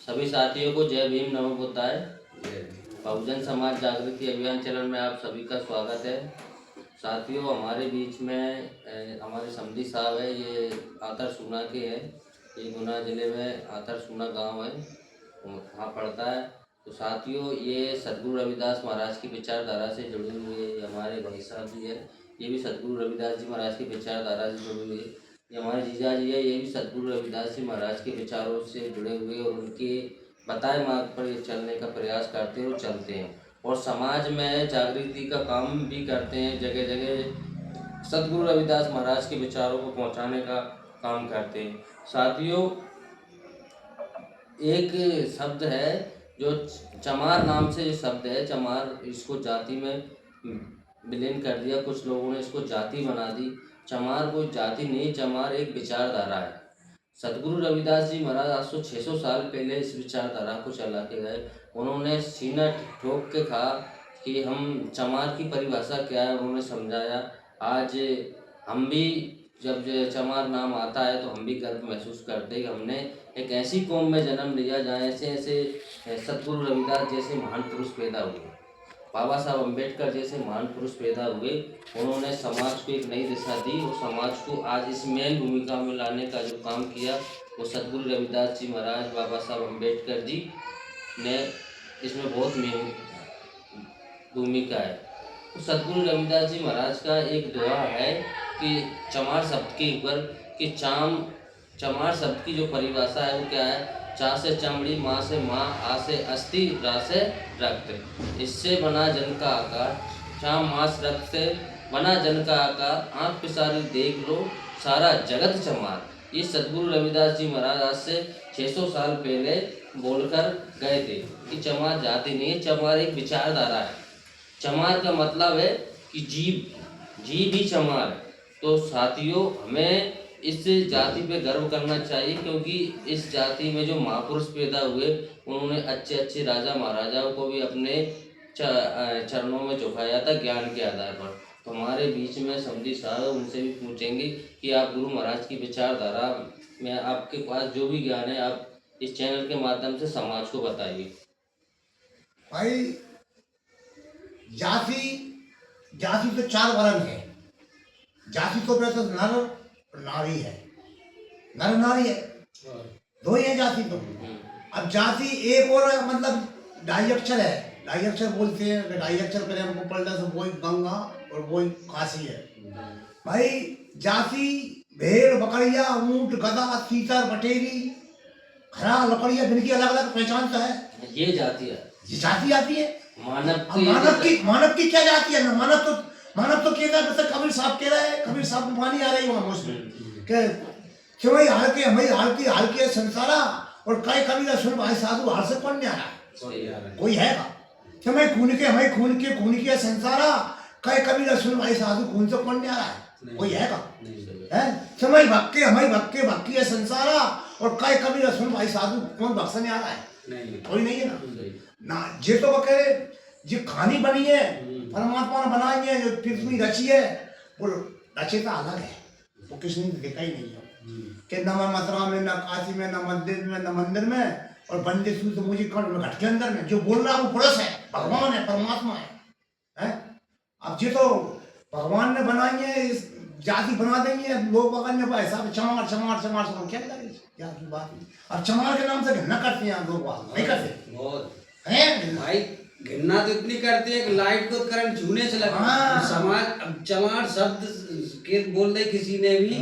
सभी साथियों को जय भीम नमो बुद्धाय। बहुजन समाज जागृति अभियान चैनल में आप सभी का स्वागत है। साथियों, हमारे बीच में हमारे समधी साहब है, ये आतरसूना के हैं। ये गुना जिले में आतरसूना गांव है, वहाँ पड़ता है। तो साथियों, ये सद्गुरु रविदास महाराज की विचारधारा से जुड़े हुए हमारे भाई साहब भी है। ये भी सद्गुरु रविदास जी महाराज की विचारधारा से जुड़े हुए। ये हमारे जीजा जी है, ये भी सद्गुरु रविदास जी महाराज के विचारों से जुड़े हुए और उनके बताए मार्ग पर ये चलने का प्रयास करते हैं और चलते हैं, और समाज में जागृति का काम भी करते हैं। जगह जगह सद्गुरु रविदास महाराज के विचारों को पहुंचाने का काम करते हैं। साथियों, एक शब्द है जो चमार नाम से ये शब्द है। चमार, इसको जाति में विलीन कर दिया कुछ लोगों ने, इसको जाति बना दी। चमार कोई जाति नहीं, चमार एक विचारधारा है। सद्गुरु रविदास जी महाराज आज से 600 साल पहले इस विचारधारा को चला के गए। उन्होंने सीना ठोक के कहा कि हम चमार की परिभाषा क्या है, उन्होंने समझाया। आज हम भी जब चमार नाम आता है तो हम भी गर्व महसूस करते हैं कि हमने एक ऐसी कौम में जन्म लिया जहाँ ऐसे ऐसे सद्गुरु रविदास जैसे महान पुरुष पैदा हुए, बाबा साहब अम्बेडकर जैसे महान पुरुष पैदा हुए। उन्होंने समाज को एक नई दिशा दी और समाज को आज इस मेन भूमिका में लाने का जो काम किया वो सद्गुरु रविदास जी महाराज, बाबा साहब अम्बेडकर जी ने इसमें बहुत मेन भूमिका है। तो सद्गुरु रविदास जी महाराज का एक दोहा है कि चमार शब्द के ऊपर कि चमार शब्द की जो परिभाषा है वो क्या है? चा से चमड़ी, माँ से माँ, आ से अस्थि, रा से रक्त, इससे बना जन का आकार। चाम मांस रक्त से बना जन का आकार, आँख पिसारी देख लो सारा जगत चमार। ये सद्गुरु रविदास जी महाराज आज से 600 साल पहले बोलकर गए थे कि चमार जाति नहीं है, चमार एक विचारधारा है। चमार का मतलब है कि जीव ही चमार है। तो साथियों, हमें इस जाति पे गर्व करना चाहिए, क्योंकि इस जाति में जो महापुरुष पैदा हुए उन्होंने अच्छे अच्छे राजा महाराजाओं को भी अपने चरणों में झुकाया था ज्ञान के आधार पर। तो हमारे बीच में समधी साहब, उनसे भी पूछेंगे कि आप गुरु महाराज की विचारधारा में आपके पास जो भी ज्ञान है आप इस चैनल के माध्यम से समाज को बताइए। भाई, जाति तो 4 वर्ण है। जाति तो पहले तो नर और नारी है, नर नारी है, 2 ही है जाति तो। अब जाति एक और मतलब 2.5 अक्षर है, 2.5 अक्षर बोलते हैं। 2.5 अक्षर पहले हमको पढ़ना तो वही गंगा और वही काशी है। भाई, जाति भेड़ बकरिया, ऊंट गधा तीतर बटेरी खरा लकड़िया, जिनकी अलग अलग पहचान तो है, ये जाति है, ये जाति आती है। मानव की क्या जाती है ना? मानव तो कहता है, जैसे कबीर साहब कह रहे हैं, कबीर साहब पानी आ रही वहाँ मुझमें के चवई हाल के हमें हाल के संसारा और कई कबीर सुन भाई साधु हाल से कौन नहीं आ रहा? कोई है का? चवई खून के संसारा कई कबीर सुन भाई साधु खून से कौन नहीं आ रहा है? कोई है का? है चवई भक्के है संसारा और कई कबीर सुन भाई साधु कौन भक्स नहीं आ रहा है? कोई नहीं है ना। जे तो वह जो कहानी बनी है परमात्मा ने बनाई है, जो पृथ्वी रची है, वो रचयिता अलग है, वो किसी ने देखा ही नहीं है कि न मैं मथुरा में, न काशी में, न मंदिर में और बंदे सूत्र मुझे कंठ में घट के अंदर में जो बोल रहा है वो पुरुष है, भगवान है, परमात्मा है। अब ये तो भगवान ने बनाई है, इस जाति बना देंगे लोग बगल में ऐसा चमार क्या की बात है। अब चमार के नाम से घृणा करते हैं लोग, नहीं करते बहुत है भाई। घृणा तो इतनी करते हैं कि लाइट को करंट छूने से लगा। समाज अब चमार शब्द के बोल दे किसी ने भी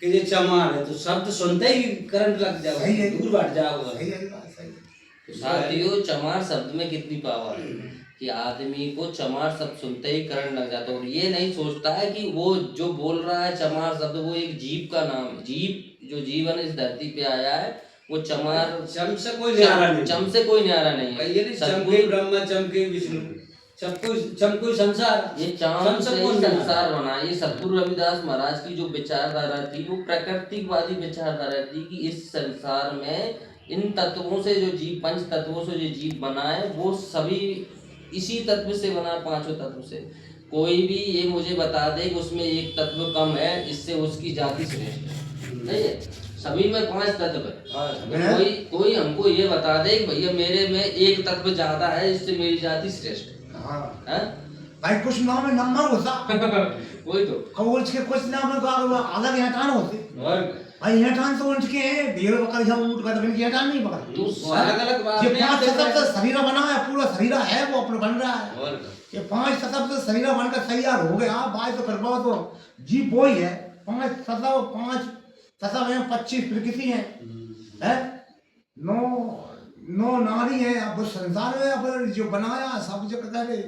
कि ये चमार है तो शब्द सुनते ही करंट लग जाए, दूर हट जाओ। तो साथियों, चमार शब्द में कितनी पावर है कि आदमी को चमार शब्द सुनते ही करंट लग जाता है, और ये नहीं सोचता है कि वो जो बोल रहा है चमार शब्द वो एक जीव का नाम है। जीव जो जीवन इस धरती पे आया है वो चमार, चम से कोई न्यारा नहीं, चम से कोई न्यारा नहीं है। ये चमके ब्रह्मा, चमके विष्णु, चमको संसार, ये चांद से संसार बना। ये सद्गुरु रविदास महाराज की जो विचारधारा थी वो प्राकृतिकवादी विचारधारा थी कि इस संसार में इन तत्वों से जो जीव, 5 तत्वों से जो जीव बना है वो सभी इसी तत्व से बना, 5 तत्व से। कोई भी ये मुझे बता दे कि उसमें एक तत्व कम है, इससे उसकी जाति श्रेष्ठ नहीं है। सभी में 5 तत्व है। हाँ, तो कोई हमको ये बता दे कि भैया मेरे में एक तत्व ज्यादा है, इससे मेरी जाति श्रेष्ठ है। हाँ हैं? भाई कुछ नाम में नंबर होता वही तो। कौच के कुछ नाम में अलग हटान होते और भाई हटान तो उनके हैं भेड़ बकरी सब ऊँट का तो हटान नहीं पकड़ तू अलग-अलग बात ये नहीं 5 आते तत्व हैं। से शरीर बना है, पूरा शरीर है वो अपने बन रहा है। और ये 5 तत्व से शरीर बनकर तैयार हो गया भाई तो कर पाओ तो जीव वो ही है। 5 तत्व में 25 प्रकृति है 9 नारी है। अब वो संसार में अब जो बनाया सब जो कहते हैं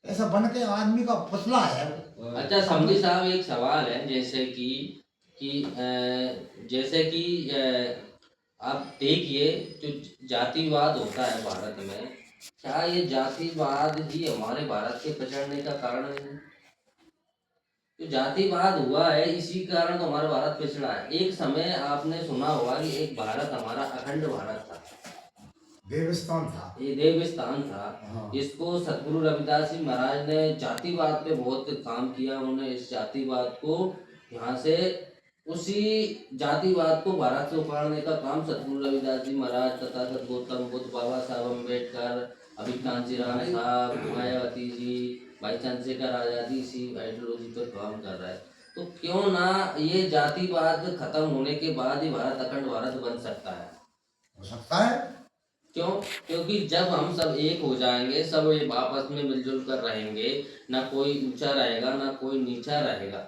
ऐसा बन के आदमी का पुतला है वो। अच्छा समझी साहब, एक सवाल है, जैसे कि आप देखिए जो जातिवाद होता है भारत में, क्या ये जातिवाद ही हमारे भारत के पिछड़ने का कारण है? जो जातिवाद हुआ है इसी कारण तो हमारा भारत पिछड़ा है। एक समय आपने सुना होगा कि एक भारत हमारा अखंड भारत था, देवस्थान था, ये देवस्थान था। हाँ। इसको सतगुरु रविदास जी महाराज ने जातिवाद पे बहुत काम किया। उन्होंने इस जातिवाद को यहाँ से, उसी जातिवाद को भारत से उखाड़ने का काम सतगुरु रविदास जी महाराज तथा गौतम बुद्ध, बाबा साहब अम्बेडकर, अभी कांचीराम साहब, मायावती जी, भाई चंद्रशेखर आजादी इसी आइडियोलॉजी पर काम कर रहा है। तो क्यों ना ये जातिवाद खत्म होने के बाद ही भारत अखंड भारत बन सकता है? हो सकता है। क्यों? क्योंकि जब हम सब एक हो जाएंगे, सब ये आपस में मिलजुल कर रहेंगे, ना कोई ऊंचा रहेगा ना कोई नीचा रहेगा,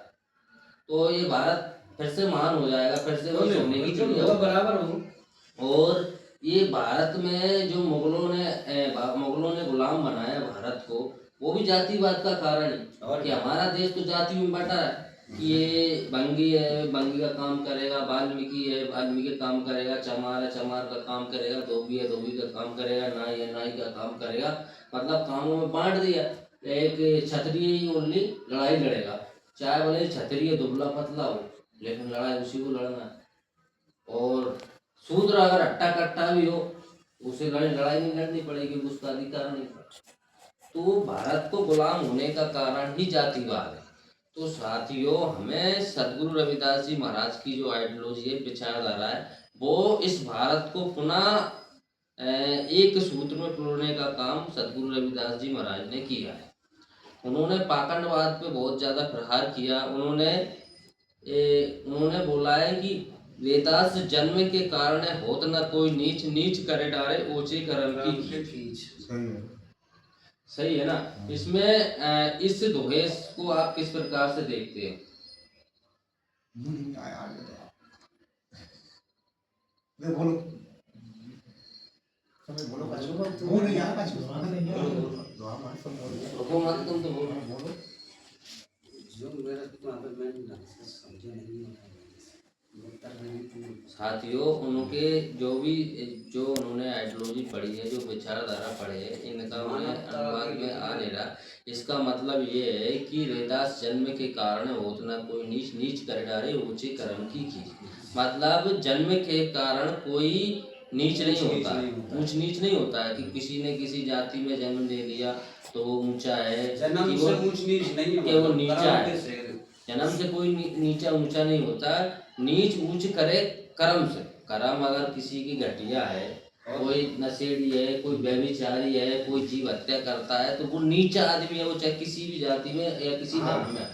तो ये भारत फिर से महान हो जाएगा, फिर से वही सोने की चिड़िया होगा। बराबर हो। और ये भारत में जो मुगलों ने गुलाम बनाया भारत को, वो भी जातिवाद का कारण है। और कि हमारा देश तो जाति में बटा है कि ये बंगी है, बंगी का काम करेगा, वाल्मीकि है, वाल्मीकि का काम करेगा, चमार है, चमार का काम करेगा, धोबी है, धोबी का काम करेगा, नाई है, नाई का काम करेगा। मतलब कामों में बांट दिया। एक क्षत्रिय ही ओनली लड़ाई लड़ेगा, चाहे भले क्षत्रिय दुबला पतला हो, लेकिन लड़ाई उसी को लड़ना है। और शूद्र अगर हट्टा कट्टा भी हो, उसे लड़ाई नहीं लड़नी पड़ेगी, उसका अधिकार नहीं। तो भारत को गुलाम होने का कारण ही जातिवाद है। तो साथियों, हमें सदगुरु रविदास जी महाराज की जो आइडियोलॉजी है, विचारधारा है, वो इस भारत को पुनः एक सूत्र में पिरोने का काम सदगुरु रविदास जी महाराज ने किया है। उन्होंने पाखंडवाद पे बहुत ज़्यादा प्रहार किया। उन्होंने बोला है कि वेदास जन्म के कारण होत न कोई नीच, नीच करे डारे ऊंचे कर्म की खींच। सही है ना? इसमें इस दोहे को आप किस प्रकार से देखते हैं? बोलो बोलो यार, रुको मत, तुम तो बोलो। जो मेरा तो आप मैं समझे नहीं है। साथियों, जो उन्होंने आइडियोलॉजी पढ़ी है, जो विचारधारा पढ़े है, इनका उन्हें अनुवाद में आ नहीं रहा। इसका मतलब ये है कि रविदास जन्म के कारण होत ना कोई नीच, नीच कर डारे ऊंचे कर्म की खींच। मतलब जन्म के कारण कोई नीच नहीं होता, ऊंच नीच नहीं होता है कि किसी ने किसी जाति में जन्म ले लिया तो वो ऊंचा है, जन्म से ऊंच नीच नहीं कि वो नीचा है। जन्म से कोई नीचा ऊंचा नहीं होता। नीच ऊंच करे कर्म से। कर्म अगर किसी की घटिया है, कोई नशेड़ी है, कोई व्यभिचारी है, कोई जीव हत्या करता है, तो वो नीचा आदमी है, वो चाहे किसी भी जाति में या किसी धर्म में।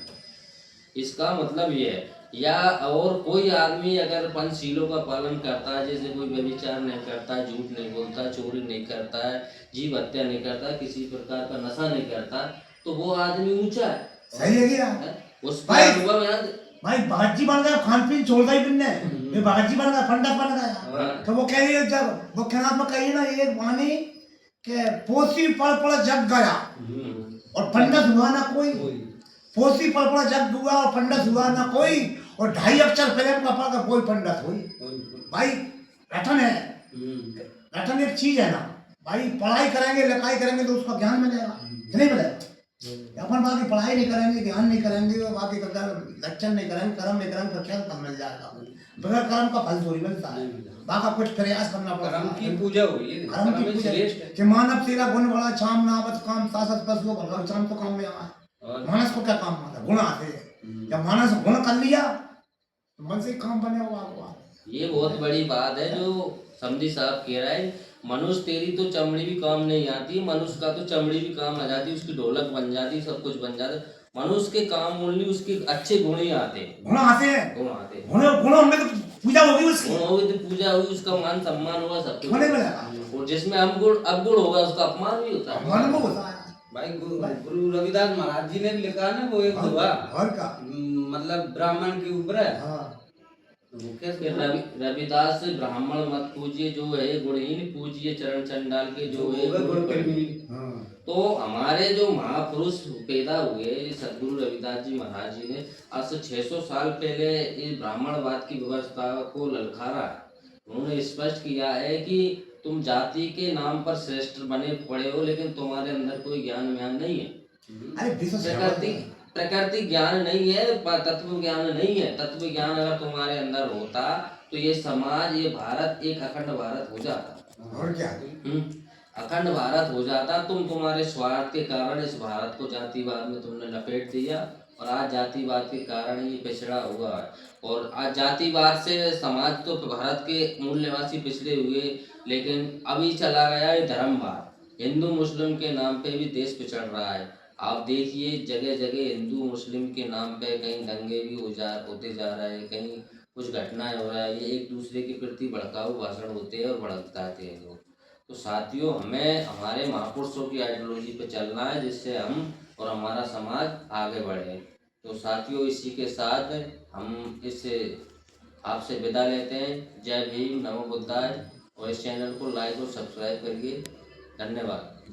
इसका मतलब ये है। या और कोई आदमी अगर पंचशीलों का पालन करता है, जैसे कोई व्यभिचार नहीं करता है, झूठ नहीं बोलता, चोरी नहीं करता है, जीव हत्या नहीं करता, किसी प्रकार का नशा नहीं करता, तो वो आदमी ऊंचा है। सही है क्या? उसका अनुभव याद भाई बाजी बन गया, खान पीन छोड़ दी बिन्ने, ये बाजी बन गया, पंडित बन गया। तो वो कह रही है, जब वो कहना में कही ना एक वाणी के पोसी पड़ पड़ जग गया और पंडित हुआ ना कोई। पोसी पड़ पड़ जग हुआ और पंडित हुआ ना कोई, और 2.5 अक्षर प्रेम का पढ़ कोई पंडित हुई। भाई रटन है, रटन एक चीज है ना भाई। पढ़ाई करेंगे, लिखाई करेंगे तो उसका ज्ञान मिलेगा, नहीं मिलेगा? अपन बाकी पढ़ाई नहीं करेंगे, ध्यान नहीं करेंगे, बाकी लक्षण नहीं करेंगे, कर्म नहीं करेंगे, तो क्या कम मिल जाएगा? बगैर कर्म का फल थोड़ी मिलता है। बाका कुछ प्रयास करना पड़ता है। कर्म की पूजा हुई है, कर्म की पूजा कि मानव तेरा गुण बड़ा छाम नावत काम सासत पशु भगवान शाम तो काम में आए। मानस को क्या काम आता है? गुण आते हैं। जब मानस गुण कर लिया तो मन से काम बने हुआ। ये बहुत बड़ी बात है जो समझी साहब कह रहा है। मनुष्य तेरी तो चमड़ी भी काम नहीं आती, मनुष्य का तो चमड़ी भी काम आ जाती, उसकी ढोलक बन जाती, सब कुछ बन जाता। मनुष्य के काम ओनली उसके अच्छे गुण ही आते हैं, गुण आते हैं, गुण आते हैं। गुण होंगे तो पूजा होगी उसकी, गुण होगी तो पूजा हुई, उसका मान सम्मान होगा, सब कुछ होने मिलेगा। और जिसमें अवगुण होगा उसका अपमान भी होता है। मन में होता है भाई गुरु रविदास महाराज जी ने भी लिखा ना वो एक दुआ, और का मतलब ब्राह्मण के ऊपर है। हाँ वो कि कैसे रविदास ब्राह्मण मत पूजिए जो है गुणहीन, पूजिए चरण चंडाल के जो है गुण। हाँ तो हमारे जो महापुरुष पैदा हुए सदगुरु रविदास जी महाराज जी ने आज से 600 साल पहले इस ब्राह्मणवाद की व्यवस्था को ललकारा। उन्होंने स्पष्ट किया है कि तुम जाति के नाम पर श्रेष्ठ बने पड़े हो, लेकिन तुम्हारे अंदर कोई ज्ञान व्यान नहीं है। अरे विश्व प्रकृति प्रकृति ज्ञान नहीं है, तत्व ज्ञान नहीं है। तत्व ज्ञान अगर तुम्हारे अंदर होता तो ये समाज, ये भारत एक अखंड भारत हो जाता। और क्या अखंड भारत हो जाता। तुम्हारे स्वार्थ के कारण इस भारत को जातिवाद में तुमने लपेट दिया और आज जातिवाद के कारण ये पिछड़ा हुआ है। और आज जातिवाद से समाज तो भारत के मूल निवासी पिछड़े हुए, लेकिन अभी चला गया ये धर्मवाद। हिंदू मुस्लिम के नाम पे भी देश पिछड़ रहा है। आप देखिए जगह जगह हिंदू मुस्लिम के नाम पे कहीं दंगे भी होते जा रहे हैं, कहीं कुछ घटनाएं हो रहा है। ये एक दूसरे के प्रति भड़काऊ भाषण होते हैं और भड़कताते हैं लोग। तो साथियों, हमें हमारे महापुरुषों की आइडियोलॉजी पे चलना है जिससे हम और हमारा समाज आगे बढ़े। तो साथियों, इसी के साथ हम इससे आपसे विदा लेते हैं। जय भीम, नमो बुद्धाय। और इस चैनल को लाइक और सब्सक्राइब करिए। धन्यवाद।